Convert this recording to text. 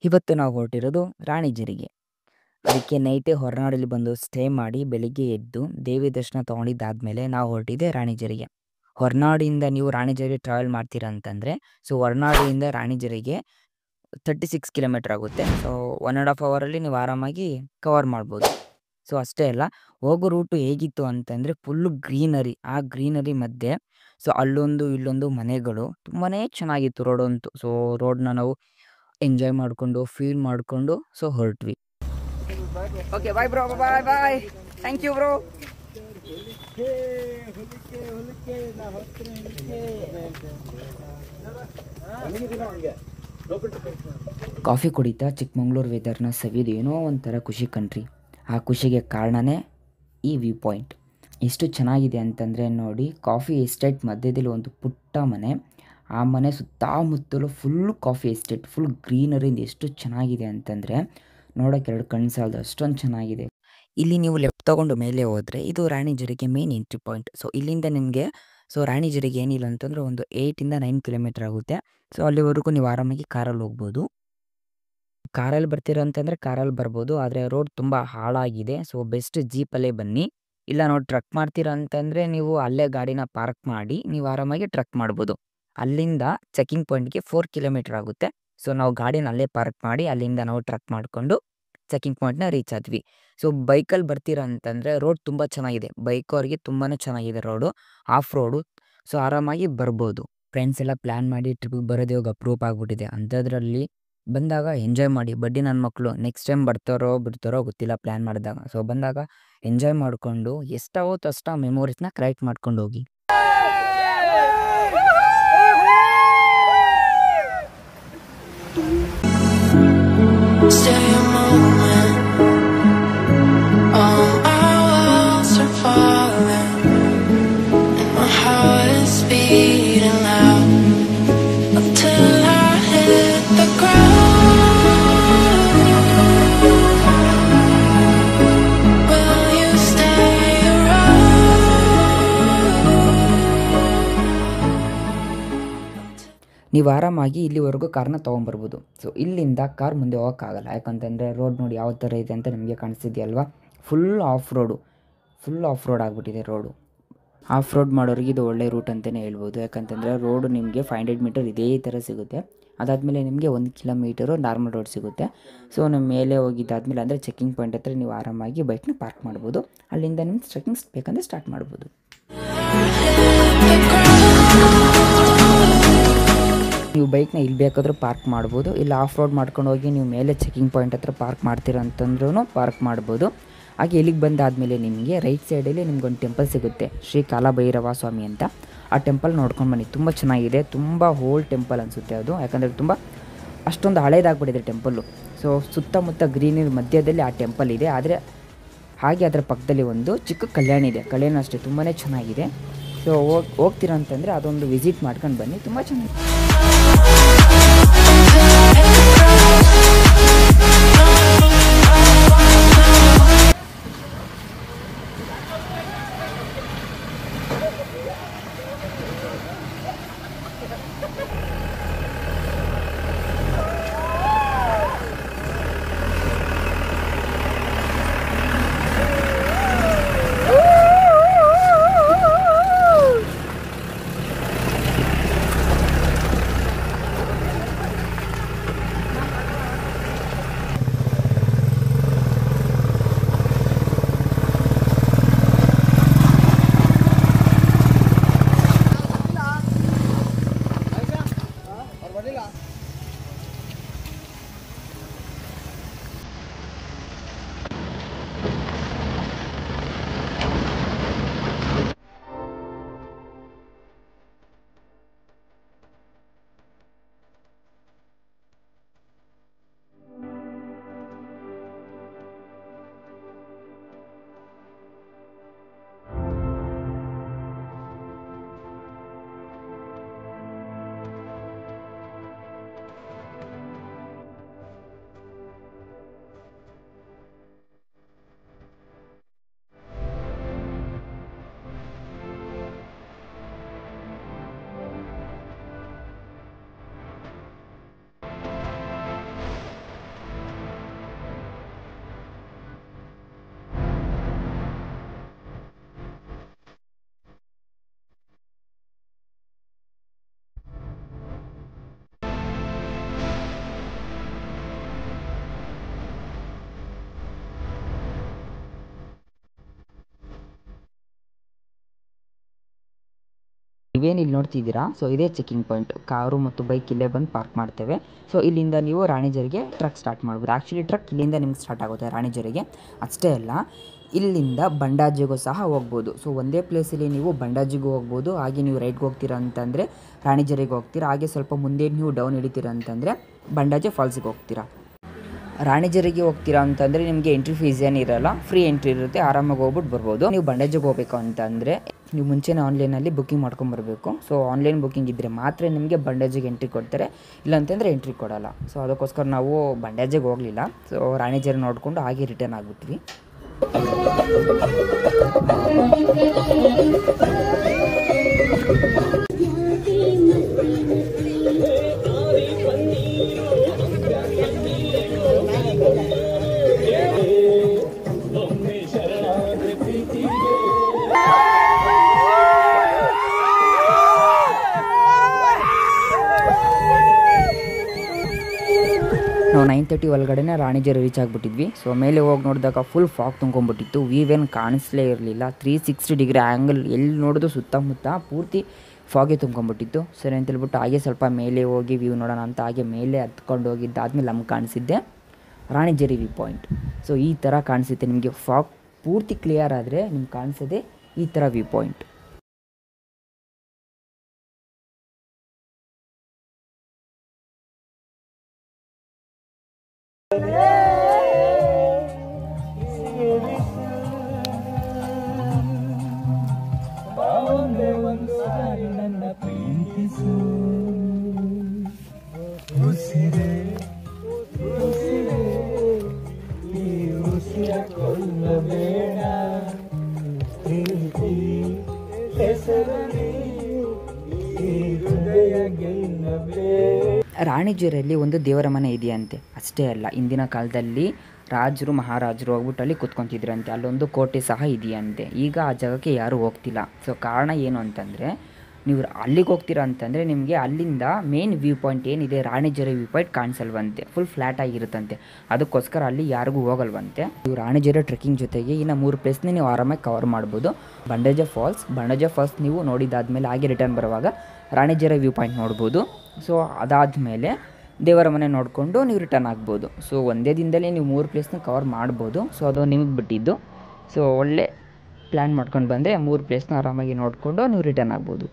ಇವತ್ತು ನಾವು ಹೊರಟಿರೋದು ರಾಣಿಜರಿಗೆ. ಅದಕ್ಕೆ ನೈಟೇ ಹೊರನಾಡಲ್ಲಿ ಬಂದು ಸ್ಟೇ ಮಾಡಿ ಬೆಳಿಗ್ಗೆ ಎದ್ದು ದೇವಿ ದರ್ಶನ ತೊಗೊಂಡಿದ್ದಾದಮೇಲೆ ನಾವು ಹೊರಟಿದ್ದೆ ರಾಣಿಜರಿಗೆ. ಹೊರನಾಡಿಂದ ನೀವು ರಾಣಿಜರಿಗೆ ಟ್ರಾವೆಲ್ ಮಾಡ್ತೀರಾ ಅಂತಂದರೆ, ಸೊ ಹೊರನಾಡಿಂದ ರಾಣಿಜರಿಗೆ 36 ಕಿಲೋಮೀಟರ್ ಆಗುತ್ತೆ. ಸೊ 1.5 ಅವರಲ್ಲಿ ನೀವು ಆರಾಮಾಗಿ ಕವರ್ ಮಾಡ್ಬೋದು. ಸೊ ಅಷ್ಟೇ ಅಲ್ಲ, ಹೋಗೋ ರೂಟು ಹೇಗಿತ್ತು ಅಂತಂದರೆ ಫುಲ್ಲು ಗ್ರೀನರಿ. ಆ ಗ್ರೀನರಿ ಮಧ್ಯೆ ಸೊ ಅಲ್ಲೊಂದು ಇಲ್ಲೊಂದು ಮನೆಗಳು ತುಂಬಾ ಚೆನ್ನಾಗಿತ್ತು ರೋಡಂತೂ. ಸೊ ರೋಡನ್ನ ನಾವು ಎಂಜಾಯ್ ಮಾಡಿಕೊಂಡು ಫೀಲ್ ಮಾಡಿಕೊಂಡು ಸೊ ಹೊರಟ್ವಿ. Okay, bye bro, bye bye, thank you bro. Coffee ಕುಡಿತಾ ಚಿಕ್ಕಮಂಗ್ಳೂರು ವೆದರ್ನ ಸವಿದು ಏನೋ ಒಂಥರ ಖುಷಿ ಕಣ್ರಿ. ಆ ಖುಷಿಗೆ ಕಾರಣನೇ ಈ ವ್ಯೂ ಪಾಯಿಂಟ್. ಎಷ್ಟು ಚೆನ್ನಾಗಿದೆ ಅಂತಂದರೆ ನೋಡಿ, ಕಾಫಿ ಎಸ್ಟೇಟ್ ಮಧ್ಯದಲ್ಲಿ ಒಂದು ಪುಟ್ಟ ಮನೆ. ಆ ಮನೆ ಸುತ್ತಮುತ್ತಲು ಫುಲ್ ಕಾಫಿ ಎಸ್ಟೇಟ್, ಫುಲ್ ಗ್ರೀನರಿಂದ ಎಷ್ಟು ಚೆನ್ನಾಗಿದೆ ಅಂತಂದರೆ ನೋಡೋಕೆ ಎರಡು ಕಣ್ಣು ಸಾಲದು, ಅಷ್ಟೊಂದು ಚೆನ್ನಾಗಿದೆ. ಇಲ್ಲಿ ನೀವು ಲೆಫ್ಟ್ ತೊಗೊಂಡು ಮೇಲೆ ಹೋದರೆ ಇದು ರಾಣಿಜರಿಗೆ ಮೇನ್ ಎಂಟ್ರಿ ಪಾಯಿಂಟ್. ಸೊ ಇಲ್ಲಿಂದ ನಿಮಗೆ ರಾಣಿಜರಿಗೆ ಏನಿಲ್ಲ ಅಂತಂದರೆ ಒಂದು 8 ಇಂದ 9 ಕಿಲೋಮೀಟರ್ ಆಗುತ್ತೆ. ಸೊ ಅಲ್ಲಿವರೆಗೂ ನೀವು ಆರಾಮಾಗಿ ಕಾರಲ್ಲಿ ಹೋಗ್ಬೋದು. ಕಾರಲ್ಲಿ ಬರ್ತೀರಾ ಅಂತಂದರೆ ಕಾರಲ್ಲಿ ಬರ್ಬೋದು, ಆದರೆ ರೋಡ್ ತುಂಬ ಹಾಳಾಗಿದೆ. ಸೊ ಬೆಸ್ಟ್ ಜೀಪಲ್ಲೇ ಬನ್ನಿ. ಇಲ್ಲ ನಾವು ಟ್ರಕ್ ಮಾಡ್ತೀರಾ ಅಂತಂದರೆ ನೀವು ಅಲ್ಲೇ ಗಾಡಿನ ಪಾರ್ಕ್ ಮಾಡಿ ನೀವು ಆರಾಮಾಗಿ ಟ್ರಕ್ ಮಾಡ್ಬೋದು. ಅಲ್ಲಿಂದ ಚೆಕಿಂಗ್ ಪಾಯಿಂಟ್ಗೆ 4 ಕಿಲೋಮೀಟರ್ ಆಗುತ್ತೆ. ಸೊ ನಾವು ಗಾಡಿನ ಅಲ್ಲೇ ಪಾರ್ಕ್ ಮಾಡಿ ಅಲ್ಲಿಂದ ನಾವು ಟ್ರಕ್ ಮಾಡಿಕೊಂಡು ಚೆಕಿಂಗ್ ಪಾಯಿಂಟ್ನ ರೀಚ್ ಆದ್ವಿ. ಸೊ ಬೈಕಲ್ಲಿ ಬರ್ತೀರಾ ಅಂತಂದರೆ ರೋಡ್ ತುಂಬ ಚೆನ್ನಾಗಿದೆ. ಬೈಕವ್ರಿಗೆ ತುಂಬಾ ಚೆನ್ನಾಗಿದೆ ರೋಡು, ಆಫ್ ರೋಡು. ಸೊ ಆರಾಮಾಗಿ ಬರ್ಬೋದು. ಫ್ರೆಂಡ್ಸ್ ಎಲ್ಲ ಪ್ಲ್ಯಾನ್ ಮಾಡಿ ಟ್ರಿಪ್ಪಿಗೆ ಬರೋದು ಇವಾಗ ಅಪ್ರೂಪ್ ಆಗಿಬಿಟ್ಟಿದೆ. ಅಂಥದ್ರಲ್ಲಿ ಬಂದಾಗ ಎಂಜಾಯ್ ಮಾಡಿ. ಬಡ್ಡಿ ನನ್ನ ಮಕ್ಕಳು ನೆಕ್ಸ್ಟ್ ಟೈಮ್ ಬರ್ತಾರೋ ಬಿಡ್ತಾರೋ ಗೊತ್ತಿಲ್ಲ ಪ್ಲ್ಯಾನ್ ಮಾಡಿದಾಗ. ಸೊ ಬಂದಾಗ ಎಂಜಾಯ್ ಮಾಡಿಕೊಂಡು ಎಷ್ಟಾಗುತ್ತೋ ಅಷ್ಟು ಮೆಮೊರೀಸ್ನ ಕ್ರಿಯೇಟ್ ಮಾಡ್ಕೊಂಡು ಹೋಗಿ. ನೀವು ಆರಾಮಾಗಿ ಇಲ್ಲಿವರೆಗೂ ಕಾರ್ನ ತೊಗೊಂಬರ್ಬೋದು. ಸೊ ಇಲ್ಲಿಂದ ಕಾರ್ ಮುಂದೆ ಹೋಗೋಕ್ಕಾಗಲ್ಲ, ಯಾಕಂತಂದರೆ ರೋಡ್ ನೋಡಿ ಯಾವ ಥರ ಇದೆ ಅಂತ ನಿಮಗೆ ಕಾಣಿಸ್ತಿದೆಯಲ್ವಾ. ಫುಲ್ ಆಫ್ ರೋಡ್ ಆಗಿಬಿಟ್ಟಿದೆ ರೋಡು. ಆಫ್ ರೋಡ್ ಮಾಡೋರಿಗೆ ಇದು ಒಳ್ಳೆ ರೂಟ್ ಅಂತಲೇ ಹೇಳ್ಬೋದು. ಯಾಕಂತಂದರೆ ರೋಡು ನಿಮಗೆ 500 ಮೀಟರ್ ಇದೇ ಥರ ಸಿಗುತ್ತೆ. ಅದಾದಮೇಲೆ ನಿಮಗೆ 1 ಕಿಲೋಮೀಟರು ನಾರ್ಮಲ್ ರೋಡ್ ಸಿಗುತ್ತೆ. ಸೊ ನಮ್ಮ ಮೇಲೆ ಹೋಗಿದ್ದಾದಮೇಲೆ ಅಂದರೆ ಚೆಕಿಂಗ್ ಪಾಯಿಂಟ್ ಹತ್ರ ನೀವು ಆರಾಮಾಗಿ ಬೈಕ್ನ ಪಾರ್ಕ್ ಮಾಡ್ಬೋದು. ಅಲ್ಲಿಂದ ನಿಮ್ಮ ಟ್ರೆಕ್ಕಿಂಗ್ ಬೇಕಂದರೆ ಸ್ಟಾರ್ಟ್ ಮಾಡ್ಬೋದು. ನೀವು ಬೈಕ್ನ ಇಲ್ಲಿ ಬೇಕಾದರೂ ಪಾರ್ಕ್ ಮಾಡ್ಬೋದು, ಇಲ್ಲ ಆಫ್ ರೋಡ್ ಮಾಡ್ಕೊಂಡು ಹೋಗಿ ನೀವು ಮೇಲೆ ಚೆಕಿಂಗ್ ಪಾಯಿಂಟ್ ಹತ್ರ ಪಾರ್ಕ್ ಮಾಡ್ತೀರ ಅಂತಂದ್ರೂ ಪಾರ್ಕ್ ಮಾಡ್ಬೋದು. ಹಾಗೆ ಇಲ್ಲಿಗೆ ಬಂದಾದಮೇಲೆ ನಿಮಗೆ ರೈಟ್ ಸೈಡಲ್ಲಿ ನಿಮ್ಗೊಂದು ಟೆಂಪಲ್ ಸಿಗುತ್ತೆ, ಶ್ರೀ ಕಾಲಭೈರವ ಸ್ವಾಮಿ ಅಂತ. ಆ ಟೆಂಪಲ್ ನೋಡ್ಕೊಂಡು ಬನ್ನಿ, ತುಂಬ ಚೆನ್ನಾಗಿದೆ. ತುಂಬ ಓಲ್ಡ್ ಟೆಂಪಲ್ ಅನಿಸುತ್ತೆ ಅದು, ಯಾಕಂದರೆ ತುಂಬ ಅಷ್ಟೊಂದು ಹಳೇದಾಗ್ಬಿಟ್ಟಿದೆ ಟೆಂಪಲ್ಲು. ಸೊ ಸುತ್ತಮುತ್ತ ಗ್ರೀನರಿ ಮಧ್ಯದಲ್ಲಿ ಆ ಟೆಂಪಲ್ ಇದೆ. ಆದರೆ ಹಾಗೆ ಅದರ ಪಕ್ಕದಲ್ಲಿ ಒಂದು ಚಿಕ್ಕ ಕಲ್ಯಾಣ ಇದೆ. ಕಲ್ಯಾಣ ಅಷ್ಟೇ ತುಂಬಾ ಚೆನ್ನಾಗಿದೆ. ಸೊ ಹೋಗ್ತೀರಾ ಅಂತಂದರೆ ಅದೊಂದು ವಿಸಿಟ್ ಮಾಡ್ಕೊಂಡು ಬನ್ನಿ, ತುಂಬ ಚೆನ್ನಾಗಿದೆ. ನೀವೇನು ಇಲ್ಲಿ ನೋಡ್ತಿದ್ದೀರಾ, ಸೊ ಇದೇ ಚೆಕಿಂಗ್ ಪಾಯಿಂಟ್. ಕಾರು ಮತ್ತು ಬೈಕ್ ಇಲ್ಲೇ ಬಂದು ಪಾರ್ಕ್ ಮಾಡ್ತೇವೆ. ಸೊ ಇಲ್ಲಿಂದ ನೀವು ರಾಣಿಜರಿಗೆ ಟ್ರಕ್ ಸ್ಟಾರ್ಟ್ ಮಾಡ್ಬೋದು. ಆ್ಯಕ್ಚುಲಿ ಟ್ರಕ್ ಇಲ್ಲಿಂದ ನಿಮ್ಗೆ ಸ್ಟಾರ್ಟ್ ಆಗುತ್ತೆ ರಾಣಿಜರಿಗೆ. ಅಷ್ಟೇ ಅಲ್ಲ, ಇಲ್ಲಿಂದ ಬಂಡಾಜಿಗೂ ಸಹ ಹೋಗ್ಬೋದು. ಸೊ ಒಂದೇ ಪ್ಲೇಸಲ್ಲಿ ನೀವು ಬಂಡಾಜಿಗೂ ಹೋಗ್ಬೋದು. ಹಾಗೆ ನೀವು ರೈಟ್ಗೆ ಹೋಗ್ತೀರಾ ಅಂತಂದರೆ ರಾಣಿಜರಿಗೆ ಹೋಗ್ತೀರಾ. ಹಾಗೆ ಸ್ವಲ್ಪ ಮುಂದೆ ನೀವು ಡೌನ್ ಹಿಡಿತೀರಾ ಅಂತಂದರೆ ಬಂಡಾಜೆ ಫಾಲ್ಸಿಗೆ ಹೋಗ್ತೀರಾ. ರಾಣಿಜರಿಗೆ ಹೋಗ್ತೀರಾ ಅಂತಂದರೆ ನಿಮಗೆ ಎಂಟ್ರಿ ಫೀಸ್ ಏನಿರಲ್ಲ, ಫ್ರೀ ಎಂಟ್ರಿ ಇರುತ್ತೆ. ಆರಾಮಾಗಿ ಹೋಗ್ಬಿಟ್ಟು ಬರ್ಬೋದು. ನೀವು ಬಂಡಾಜಿಗೆ ಹೋಗಬೇಕು ಅಂತಂದರೆ ನೀವು ಮುಂಚೆನೇ ಆನ್ಲೈನಲ್ಲಿ ಬುಕ್ಕಿಂಗ್ ಮಾಡ್ಕೊಂಬರ್ಬೇಕು. ಸೊ ಆನ್ಲೈನ್ ಬುಕ್ಕಿಂಗ್ ಇದ್ದರೆ ಮಾತ್ರ ನಿಮಗೆ ಬಂಡಾಜಿಗೆ ಎಂಟ್ರಿ ಕೊಡ್ತಾರೆ, ಇಲ್ಲಾಂತಂದರೆ ಎಂಟ್ರಿ ಕೊಡೋಲ್ಲ. ಸೊ ಅದಕ್ಕೋಸ್ಕರ ನಾವು ಬಂಡಾಜಿಗೆ ಹೋಗಲಿಲ್ಲ. ಸೊ ರಾಣಿಜರಿ ನೋಡಿಕೊಂಡು ಹಾಗೆ ರಿಟರ್ನ್ ಆಗಿಬಿಟ್ವಿ. ನಾವು 9:30 ಒಳಗಡೆ ರಾಣಿಜರಿ ರೀಚ್ ಆಗಿಬಿಟ್ಟಿದ್ವಿ. ಸೊ ಮೇಲೆ ಹೋಗಿ ನೋಡಿದಾಗ ಫುಲ್ ಫಾಗ್ ತುಂಬ್ಕೊಂಡ್ಬಿಟ್ಟಿತ್ತು. ವೀವೇನು ಕಾಣಿಸ್ಲೇ ಇರಲಿಲ್ಲ. 360 ಡಿಗ್ರಿ ಆ್ಯಂಗಲ್ ಎಲ್ಲಿ ನೋಡೋದು ಸುತ್ತಮುತ್ತ ಪೂರ್ತಿ ಫಾಗೆ ತುಂಬ್ಕೊಂಡ್ಬಿಟ್ಟಿತ್ತು. ಸರಿ ಅಂತ ಹೇಳ್ಬಿಟ್ಟು ಹಾಗೆ ಸ್ವಲ್ಪ ಮೇಲೆ ಹೋಗಿ ವ್ಯೂ ನೋಡೋಣ ಅಂತ ಹಾಗೆ ಮೇಲೆ ಹತ್ಕೊಂಡು ಹೋಗಿದ್ದಾದ್ಮೇಲೆ ನಮ್ಗೆ ಕಾಣಿಸಿದ್ದೆ ರಾಣಿಜರಿ ವ್ಯೂ ಪಾಯಿಂಟ್. ಸೊ ಈ ಥರ ಕಾಣಿಸುತ್ತೆ ನಿಮಗೆ. ಫಾಗ್ ಪೂರ್ತಿ ಕ್ಲಿಯರ್ ಆದರೆ ನಿಮ್ಗೆ ಕಾಣಿಸೋದೆ ಈ ಥರ ವ್ಯೂ ಪಾಯಿಂಟ್. ರಾಣಿಜರಲ್ಲಿ ಒಂದು ದೇವರ ಮನೆ ಇದೆಯಂತೆ. ಅಷ್ಟೇ ಅಲ್ಲ, ಇಂದಿನ ಕಾಲದಲ್ಲಿ ರಾಜರು ಮಹಾರಾಜರು ಹೋಗ್ಬಿಟ್ಟು ಅಲ್ಲಿ ಕೂತ್ಕೊತಿದ್ರಂತೆ. ಅಲ್ಲೊಂದು ಕೋಟೆ ಸಹ ಇದೆಯಂತೆ. ಈಗ ಆ ಜಾಗಕ್ಕೆ ಯಾರೂ ಹೋಗ್ತಿಲ್ಲ. ಸೊ ಕಾರಣ ಏನು ಅಂತಂದರೆ, ನೀವು ಅಲ್ಲಿಗೆ ಹೋಗ್ತೀರಾ ಅಂತಂದರೆ ನಿಮಗೆ ಅಲ್ಲಿಂದ ಮೇನ್ ವ್ಯೂ ಪಾಯಿಂಟ್ ಏನಿದೆ ರಾಣಿಜರಿ ವ್ಯೂ ಪಾಯಿಂಟ್ ಕಾಣಿಸಲ್ವಂತೆ. ಫುಲ್ ಫ್ಲ್ಯಾಟ್ ಆಗಿರುತ್ತಂತೆ. ಅದಕ್ಕೋಸ್ಕರ ಅಲ್ಲಿ ಯಾರಿಗೂ ಹೋಗಲ್ವಂತೆ. ನೀವು ರಾಣಿಜರಿ ಟ್ರೆಕ್ಕಿಂಗ್ ಜೊತೆಗೆ ಇನ್ನು 3 ಪ್ಲೇಸ್ನ ನೀವು ಆರಾಮಾಗಿ ಕವರ್ ಮಾಡ್ಬೋದು. ಬಂಡಾಜೆ ಫಾಲ್ಸ್ ನೀವು ನೋಡಿದಾದ್ಮೇಲೆ ಹಾಗೆ ರಿಟರ್ನ್ ಬರುವಾಗ ರಾಣಿಜರಿ ವ್ಯೂ ಪಾಯಿಂಟ್ ನೋಡ್ಬೋದು. ಸೊ ಅದಾದಮೇಲೆ ದೇವರ ಮನೆ ನೋಡಿಕೊಂಡು ನೀವು ರಿಟರ್ನ್ ಆಗ್ಬೋದು. ಸೊ ಒಂದೇ ದಿನದಲ್ಲಿ ನೀವು 3 ಪ್ಲೇಸ್ನ ಕವರ್ ಮಾಡ್ಬೋದು. ಸೊ ಅದು ನಿಮಗೆ ಬಿಟ್ಟಿದ್ದು. ಸೊ ಒಳ್ಳೆ ಪ್ಲ್ಯಾನ್ ಮಾಡ್ಕೊಂಡು ಬಂದರೆ 3 ಪ್ಲೇಸ್ನ ಆರಾಮಾಗಿ ನೋಡಿಕೊಂಡು ನೀವು ರಿಟರ್ನ್ ಆಗ್ಬೋದು.